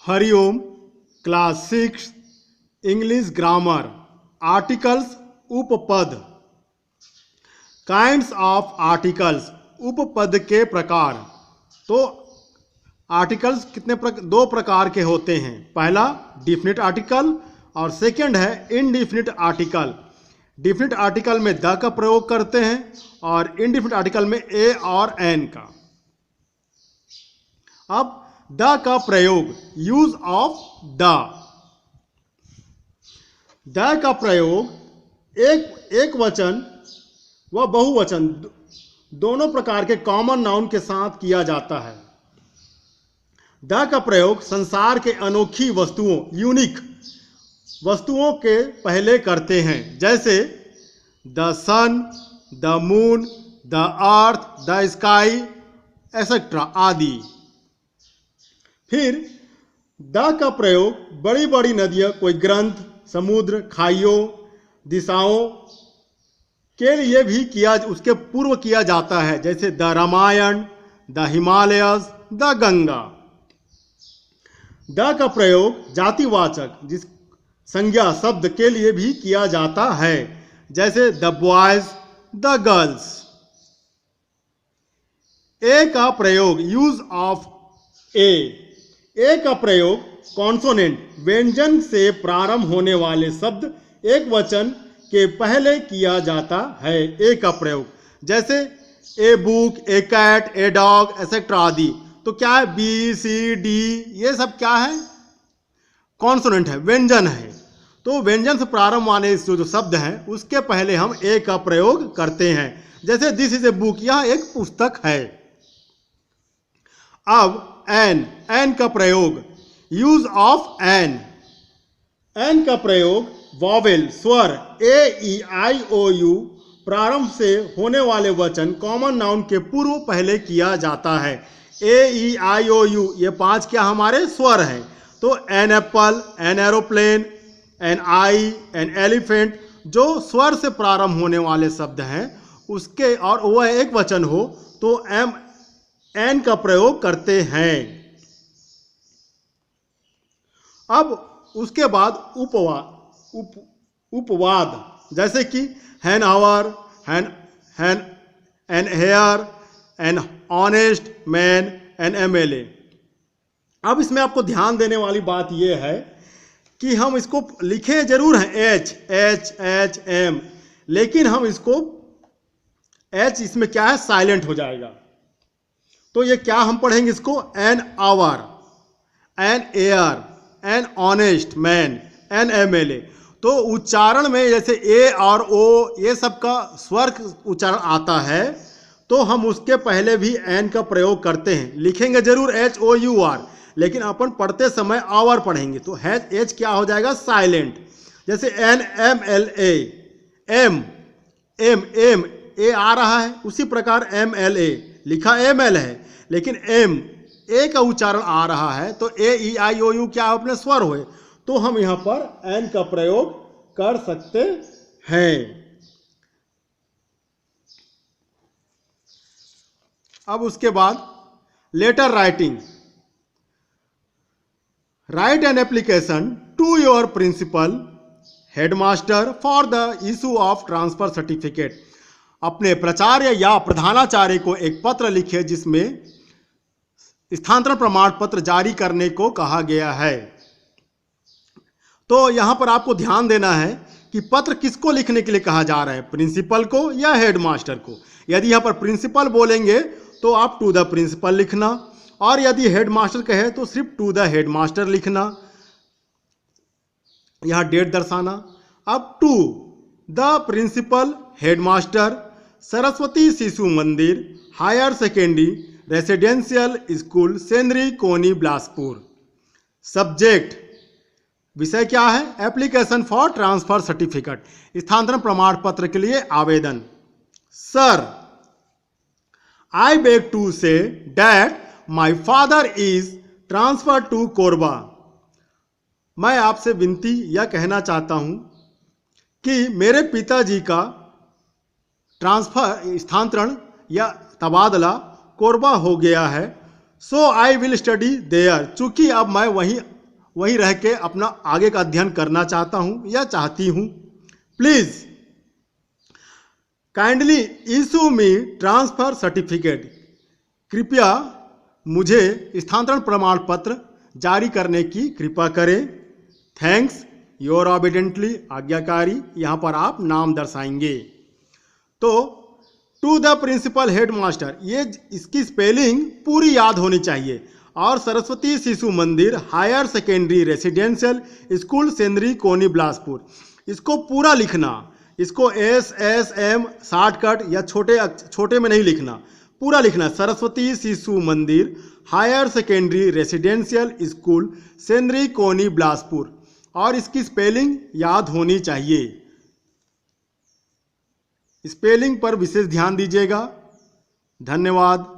Hariom. Class 6 English grammar. Articles उपपद। Kinds of articles, उपपद के प्रकार। तो आर्टिकल्स दो प्रकार के होते हैं। पहला डिफिनिट आर्टिकल और सेकंड है इनडिफिनिट आर्टिकल। डिफिनिट आर्टिकल में द का प्रयोग करते हैं और इनडिफिनिट आर्टिकल में ए और एन का। अब द का प्रयोग, यूज ऑफ द। द का प्रयोग एक वचन व बहुवचन दोनों प्रकार के कॉमन नाउन के साथ किया जाता है। द का प्रयोग संसार के अनोखी वस्तुओं, यूनिक वस्तुओं के पहले करते हैं, जैसे the sun, the moon, the earth, the sky etcetera आदि। फिर द का प्रयोग बड़ी बड़ी नदियां, कोई ग्रंथ, समुद्र, खाइयों, दिशाओं के लिए भी उसके पूर्व किया जाता है, जैसे the Ramayan, the Himalayas, the Ganga. The का प्रयोग जातिवाचक जिस संज्ञा शब्द के लिए भी किया जाता है, जैसे द बॉयज, द गर्ल्स। ए का प्रयोग, यूज ऑफ ए। ए का प्रयोग कॉन्सोनेंट व्यंजन से प्रारंभ होने वाले शब्द एक वचन के पहले किया जाता है। ए का प्रयोग जैसे a book, a cat, a dog etcetera आदि। तो क्या है, बी सी डी ये सब क्या है, कॉन्सोनेंट है, व्यंजन है। तो व्यंजन से प्रारंभ वाले जो शब्द हैं उसके पहले हम ए का प्रयोग करते हैं, जैसे दिस इज ए बुक, यह एक पुस्तक है। अब एन का प्रयोग, यूज ऑफ एन। एन का प्रयोग वॉवेल, स्वर ए ई आई ओ यू प्रारंभ से होने वाले वचन कॉमन नाउन के पूर्व पहले किया जाता है। ए ई आई ओ यू ये 5 क्या हमारे स्वर हैं। तो an apple, an aeroplane, an eye, an elephant जो स्वर से प्रारंभ होने वाले शब्द हैं उसके और वह एक वचन हो तो एन का प्रयोग करते हैं। अब उसके बाद उपवाद, जैसे कि an hour, an heir, an honest man, an MLA. अब इसमें आपको ध्यान देने वाली बात यह है कि हम इसको लिखे जरूर हैं एच एच एच एम, लेकिन हम इसको एच इसमें क्या है, साइलेंट हो जाएगा। तो ये क्या हम पढ़ेंगे इसको, an hour, an air, an honest man, an MLA. तो उच्चारण में जैसे ए और ओ ये सब का स्वर उच्चारण आता है तो हम उसके पहले भी एन का प्रयोग करते हैं। लिखेंगे जरूर एच ओ यू आर, लेकिन अपन पढ़ते समय आवर पढ़ेंगे तो एच क्या हो जाएगा, साइलेंट। जैसे an M L A, M M M A आ रहा है, उसी प्रकार एम एल ए लिखा एम एल है, लेकिन एम ए का उच्चारण आ रहा है तो ए ई आई ओ यू क्या अपने स्वर हुए, तो हम यहां पर एन का प्रयोग कर सकते हैं। अब उसके बाद letter writing. Write an application to your principal headmaster for the issue of transfer certificate. अपने प्राचार्य या प्रधानाचार्य को एक पत्र लिखे जिसमें स्थानांतरण प्रमाण पत्र जारी करने को कहा गया है। तो यहां पर आपको ध्यान देना है कि पत्र किसको लिखने के लिए कहा जा रहा है, प्रिंसिपल को या हेडमास्टर को। यदि यहां पर प्रिंसिपल बोलेंगे तो आप टू द प्रिंसिपल लिखना, और यदि हेडमास्टर कहे तो सिर्फ टू द हेडमास्टर लिखना, यहां डेट दर्शाना। अब to the principal headmaster Saraswati Shishu Mandir higher secondary residential school Sendri Koni Bilaspur. Subject विषय क्या है, एप्लीकेशन फॉर ट्रांसफर सर्टिफिकेट, स्थानांतरण प्रमाण पत्र के लिए आवेदन। Sir, I beg to say that my father is transfer to Korba. मैं आपसे विनती यह कहना चाहता हूं कि मेरे पिताजी का ट्रांसफर, स्थानांतरण या तबादला कोरबा हो गया है। सो आई विल स्टडी देयर, चूंकि अब मैं वहीं वहीं रह के अपना आगे का अध्ययन करना चाहता हूं या चाहती हूं। Please kindly issue me transfer certificate, कृपया मुझे स्थानांतरण प्रमाण पत्र जारी करने की कृपा करें। थैंक्स, योर ऑबिडेंटली, आज्ञाकारी, यहाँ पर आप नाम दर्शाएंगे। तो to the principal head master, ये इसकी स्पेलिंग पूरी याद होनी चाहिए। और Saraswati Shishu Mandir higher secondary residential school Sendri Koni Bilaspur, इसको पूरा लिखना। इसको SSM शॉर्टकट या छोटे में नहीं लिखना, पूरा लिखना। Saraswati Shishu Mandir higher secondary residential school Sendri Koni Bilaspur, और इसकी स्पेलिंग याद होनी चाहिए। स्पेलिंग पर विशेष ध्यान दीजिएगा। धन्यवाद।